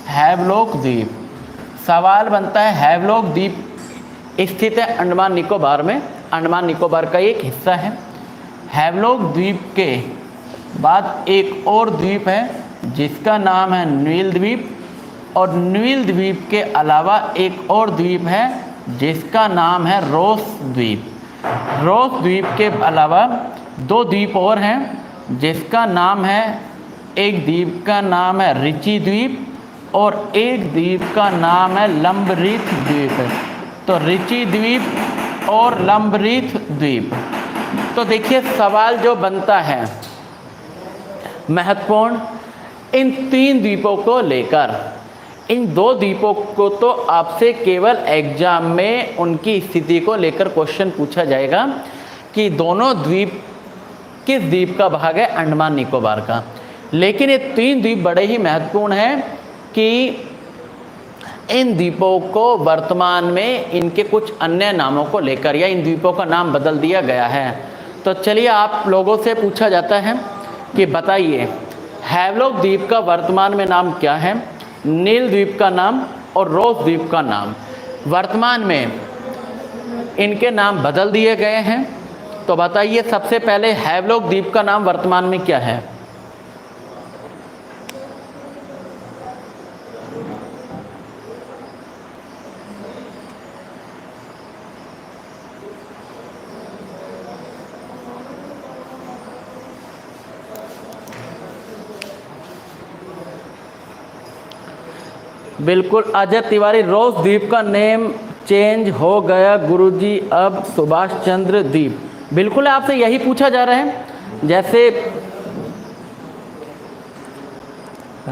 हैवलॉक द्वीप। सवाल बनता है हैवलॉक द्वीप स्थित है अंडमान निकोबार में, अंडमान निकोबार का एक हिस्सा है। हैवलॉक द्वीप के बाद एक और द्वीप है जिसका नाम है नील द्वीप, और नील द्वीप के अलावा एक और द्वीप है जिसका नाम है रोस द्वीप। रोस द्वीप के अलावा 2 द्वीप और हैं जिसका नाम है, एक द्वीप का नाम है रिची द्वीप और एक द्वीप का नाम है लंबरीथ द्वीप। तो रिची द्वीप और लंबरीथ द्वीप। तो देखिए सवाल जो बनता है महत्वपूर्ण, इन 3 द्वीपों को लेकर, इन 2 द्वीपों को तो आपसे केवल एग्जाम में उनकी स्थिति को लेकर क्वेश्चन पूछा जाएगा कि दोनों द्वीप किस द्वीप का भाग है, अंडमान निकोबार का। लेकिन ये 3 द्वीप बड़े ही महत्वपूर्ण हैं कि इन द्वीपों को वर्तमान में इनके कुछ अन्य नामों को लेकर या इन द्वीपों का नाम बदल दिया गया है। तो चलिए आप लोगों से पूछा जाता है कि बताइए हैवलॉक द्वीप का वर्तमान में नाम क्या है, नील द्वीप का नाम और रोस द्वीप का नाम। वर्तमान में इनके नाम बदल दिए गए हैं। तो बताइए सबसे पहले हैवलॉक द्वीप का नाम वर्तमान में क्या है? बिल्कुल अजय तिवारी, रोस द्वीप का नेम चेंज हो गया गुरुजी, अब सुभाष चंद्र द्वीप। बिल्कुल आपसे यही पूछा जा रहा है। जैसे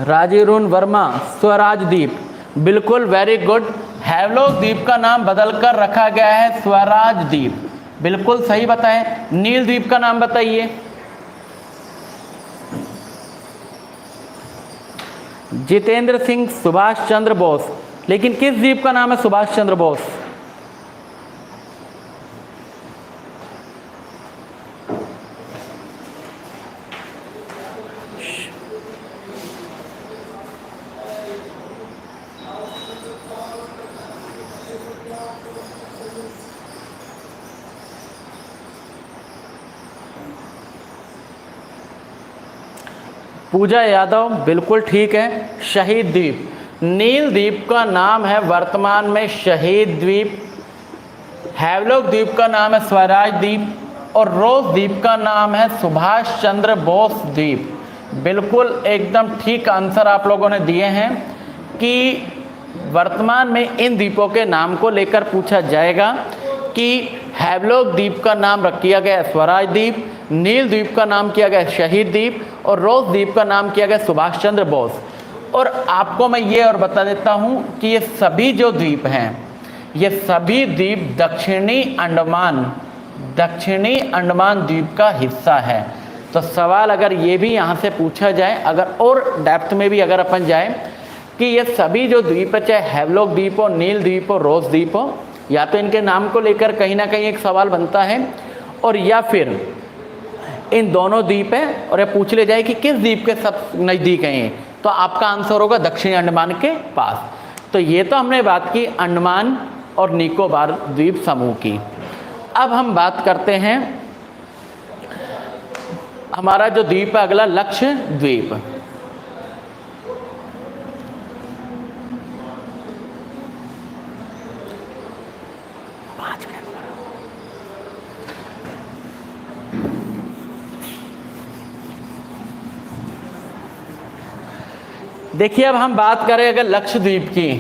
राजीरुन वर्मा, स्वराज द्वीप, बिल्कुल वेरी गुड। हैवलॉक द्वीप का नाम बदलकर रखा गया है स्वराज द्वीप, बिल्कुल सही बताएं। नील द्वीप का नाम बताइए। जितेंद्र सिंह, सुभाष चंद्र बोस, लेकिन किस द्वीप का नाम है सुभाष चंद्र बोस? पूजा यादव, बिल्कुल ठीक है, शहीद द्वीप। नील द्वीप का नाम है वर्तमान में शहीद द्वीप, हैवलॉक द्वीप का नाम है स्वराज द्वीप और रोस द्वीप का नाम है सुभाष चंद्र बोस द्वीप। बिल्कुल एकदम ठीक आंसर आप लोगों ने दिए हैं कि वर्तमान में इन द्वीपों के नाम को लेकर पूछा जाएगा कि हैवलॉक द्वीप का नाम रख किया गया स्वराज द्वीप, नील द्वीप का नाम किया गया शहीद द्वीप और रोस द्वीप का नाम किया गया सुभाष चंद्र बोस। और आपको मैं ये और बता देता हूँ कि ये सभी जो द्वीप हैं, ये सभी द्वीप दक्षिणी अंडमान द्वीप का हिस्सा है। तो सवाल अगर ये भी यहाँ से पूछा जाए, अगर और डेप्थ में भी अगर अपन जाए कि ये सभी जो द्वीप है, चाहे हैवलॉक द्वीप हो, नील द्वीप हो, रोस द्वीप हो, या तो इनके नाम को लेकर कहीं ना कहीं एक सवाल बनता है, और या फिर इन दोनों द्वीप है और ये पूछ ले जाए कि किस द्वीप के सब नज़दीक हैं, तो आपका आंसर होगा दक्षिणी अंडमान के पास। तो ये तो हमने बात की अंडमान और निकोबार द्वीप समूह की। अब हम बात करते हैं हमारा जो द्वीप है अगला, लक्षद्वीप। देखिए अब हम बात करें अगर लक्षद्वीप की,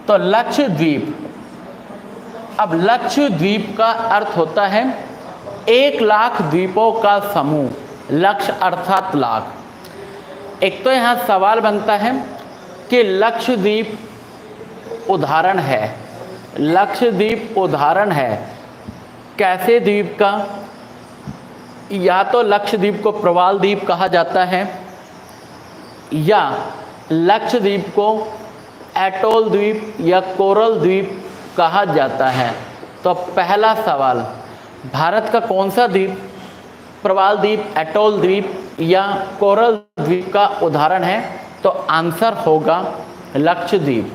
तो लक्षद्वीप, अब लक्षद्वीप का अर्थ होता है 1 लाख द्वीपों का समूह। लक्ष्य अर्थात लाख। एक तो यहाँ सवाल बनता है कि लक्षद्वीप उदाहरण है, लक्षद्वीप उदाहरण है कैसे द्वीप का? या तो लक्षद्वीप को प्रवाल द्वीप कहा जाता है, या लक्षद्वीप को एटोल द्वीप या कोरल द्वीप कहा जाता है? तो पहला सवाल, भारत का कौन सा द्वीप प्रवाल द्वीप, एटोल द्वीप या कोरल द्वीप का उदाहरण है? तो आंसर होगा लक्षद्वीप।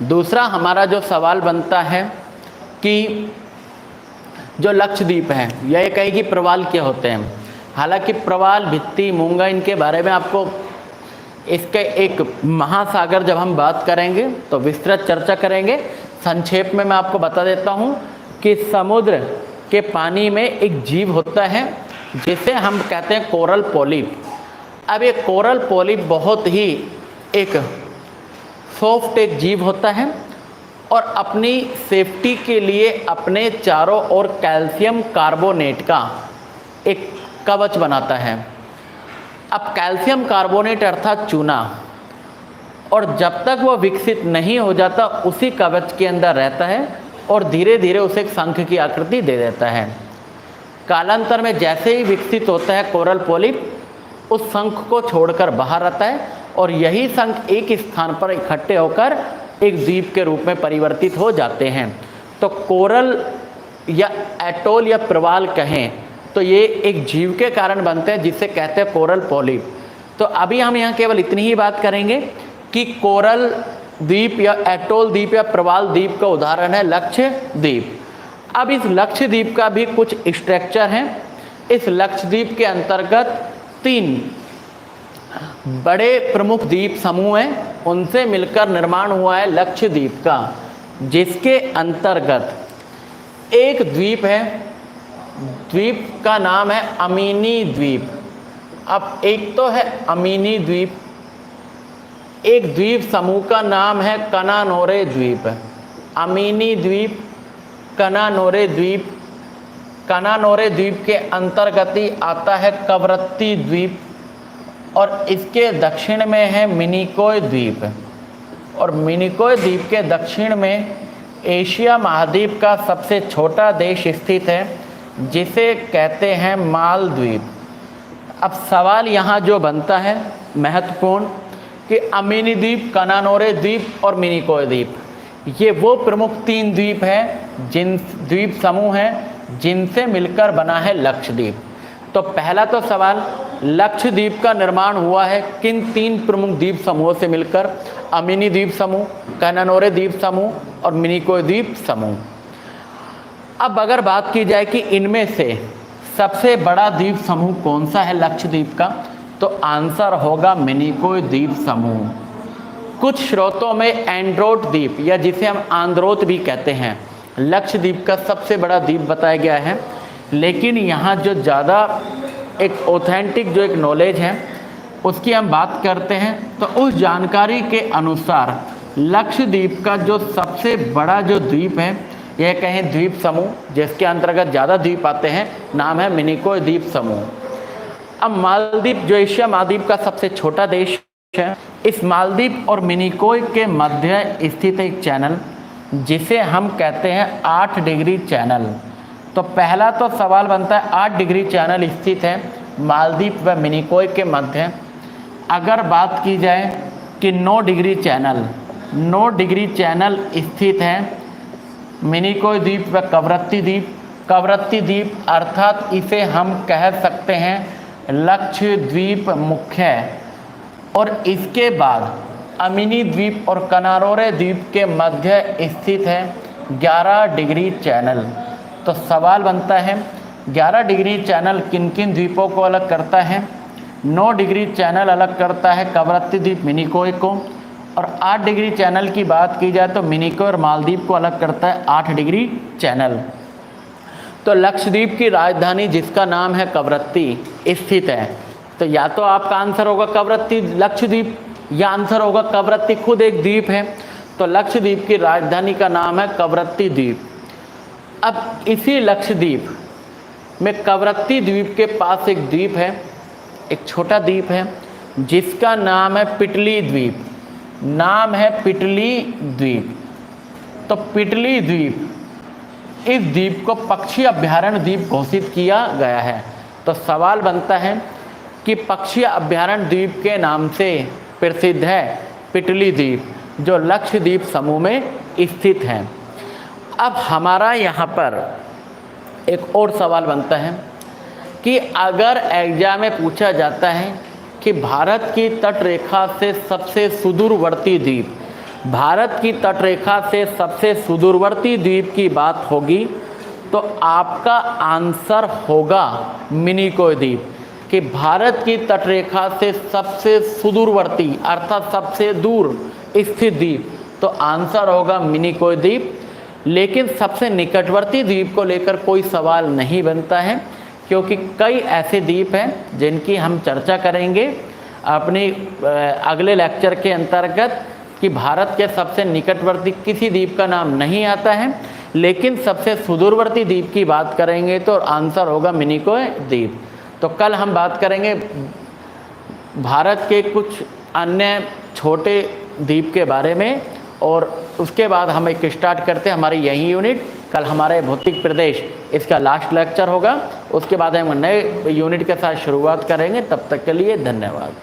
दूसरा हमारा जो सवाल बनता है कि जो लक्षद्वीप है यह कहेगी प्रवाल क्या होते हैं। हालांकि प्रवाल, भित्ति, मूंगा, इनके बारे में आपको इसके एक महासागर जब हम बात करेंगे तो विस्तृत चर्चा करेंगे। संक्षेप में मैं आपको बता देता हूँ कि समुद्र के पानी में एक जीव होता है जिसे हम कहते हैं कोरल पॉलिप। अब ये कोरल पॉलिप बहुत ही एक सॉफ्ट एक जीव होता है और अपनी सेफ्टी के लिए अपने चारों ओर कैल्शियम कार्बोनेट का एक कवच बनाता है। अब कैल्शियम कार्बोनेट अर्थात चूना, और जब तक वह विकसित नहीं हो जाता उसी कवच के अंदर रहता है और धीरे धीरे उसे एक शंख की आकृति दे देता है। कालांतर में जैसे ही विकसित होता है कोरल पॉलिप, उस शंख को छोड़कर बाहर आता है और यही शंख एक स्थान पर इकट्ठे होकर एक द्वीप के रूप में परिवर्तित हो जाते हैं। तो कोरल या एटोल या प्रवाल कहें तो ये एक जीव के कारण बनते हैं जिसे कहते हैं कोरल पॉलिप। तो अभी हम यहाँ केवल इतनी ही बात करेंगे कि कोरल द्वीप या एटोल द्वीप या प्रवाल द्वीप का उदाहरण है लक्षद्वीप। अब इस लक्षद्वीप का भी कुछ स्ट्रक्चर है। इस लक्षद्वीप के अंतर्गत 3 बड़े प्रमुख द्वीप समूह हैं, उनसे मिलकर निर्माण हुआ है लक्षद्वीप का, जिसके अंतर्गत एक द्वीप है, द्वीप का नाम है अमीनी द्वीप। अब एक तो है अमीनी द्वीप, एक द्वीप समूह का नाम है कनानोरे द्वीप। अमीनी द्वीप, कनानोरे द्वीप। कनानोरे द्वीप के अंतर्गत ही आता है कवरत्ती द्वीप और इसके दक्षिण में है मिनिकोय द्वीप। और मिनिकोय द्वीप के दक्षिण में एशिया महाद्वीप का सबसे छोटा देश स्थित है जिसे कहते हैं मालद्वीप। अब सवाल यहाँ जो बनता है महत्वपूर्ण कि अमीनी द्वीप, कनानोरे द्वीप और मिनिकोय द्वीप, ये वो प्रमुख 3 द्वीप हैं, जिन द्वीप समूह हैं जिनसे मिलकर बना है लक्षद्वीप। तो पहला तो सवाल, लक्षद्वीप का निर्माण हुआ है किन 3 प्रमुख द्वीप समूहों से मिलकर? अमीनी द्वीप समूह, कनानोरे द्वीप समूह और मिनिकोय द्वीप समूह। अब अगर बात की जाए कि इनमें से सबसे बड़ा द्वीप समूह कौन सा है लक्षद्वीप का, तो आंसर होगा मिनिकोय द्वीप समूह। कुछ स्रोतों में एंड्रोट द्वीप या जिसे हम आंद्रोत भी कहते हैं, लक्षद्वीप का सबसे बड़ा द्वीप बताया गया है। लेकिन यहाँ जो ज़्यादा एक ऑथेंटिक जो एक नॉलेज है उसकी हम बात करते हैं, तो उस जानकारी के अनुसार लक्षद्वीप का जो सबसे बड़ा जो द्वीप है, यह कहें द्वीप समूह जिसके अंतर्गत ज़्यादा द्वीप आते हैं, नाम है मिनिकोय द्वीप समूह। अब मालदीव जो एशिया महाद्वीप का सबसे छोटा देश है, इस मालदीव और मिनिकोय के मध्य स्थित एक चैनल जिसे हम कहते हैं 8 डिग्री चैनल। तो पहला तो सवाल बनता है 8 डिग्री चैनल स्थित है मालदीव व मिनिकोय के मध्य। अगर बात की जाए कि 9 डिग्री चैनल स्थित है मिनिकोय द्वीप व कवरत्ती द्वीप। कवरत्ती द्वीप अर्थात इसे हम कह सकते हैं लक्षद्वीप मुख्य। और इसके बाद अमीनी द्वीप और कनानोरे द्वीप के मध्य स्थित है 11 डिग्री चैनल। तो सवाल बनता है 11 डिग्री चैनल किन किन द्वीपों को अलग करता है? 9 डिग्री चैनल अलग करता है कवरत्ती द्वीप मिनिकोय को, और 8 डिग्री चैनल की बात की जाए तो मिनिकोय और मालदीव को अलग करता है 8 डिग्री चैनल। तो लक्षद्वीप की राजधानी जिसका नाम है कवरत्ती स्थित है। तो या तो आपका आंसर होगा कवरत्ती लक्षद्वीप या आंसर होगा कवरत्ती खुद एक द्वीप है। तो लक्षद्वीप की राजधानी का नाम है कवरत्ती द्वीप। अब इसी लक्षद्वीप में कवरत्ती द्वीप के पास एक द्वीप है, एक छोटा द्वीप है जिसका नाम है पिटली द्वीप। नाम है पिटली द्वीप। तो पिटली द्वीप, इस द्वीप को पक्षी अभयारण्य द्वीप घोषित किया गया है। तो सवाल बनता है कि पक्षी अभयारण्य द्वीप के नाम से प्रसिद्ध है पिटली द्वीप। जो लक्षद्वीप समूह में स्थित हैं। अब हमारा यहाँ पर एक और सवाल बनता है कि अगर एग्जाम में पूछा जाता है कि भारत की तटरेखा से सबसे सुदूरवर्ती द्वीप, भारत की तटरेखा से सबसे सुदूरवर्ती द्वीप की बात होगी तो आपका आंसर होगा मिनिकोय द्वीप। कि भारत की तटरेखा से सबसे सुदूरवर्ती अर्थात सबसे दूर स्थित द्वीप, तो आंसर होगा मिनिकोय द्वीप। लेकिन सबसे निकटवर्ती द्वीप को लेकर कोई सवाल नहीं बनता है, क्योंकि कई ऐसे द्वीप हैं जिनकी हम चर्चा करेंगे अपनी अगले लेक्चर के अंतर्गत कि भारत के सबसे निकटवर्ती किसी द्वीप का नाम नहीं आता है, लेकिन सबसे सुदूरवर्ती द्वीप की बात करेंगे तो आंसर होगा मिनिकोय द्वीप। तो कल हम बात करेंगे भारत के कुछ अन्य छोटे द्वीप के बारे में, और उसके बाद हम एक स्टार्ट करते हैं हमारी यही यूनिट। कल हमारे भौतिक प्रदेश इसका लास्ट लेक्चर होगा, उसके बाद हम नए यूनिट के साथ शुरुआत करेंगे। तब तक के लिए धन्यवाद।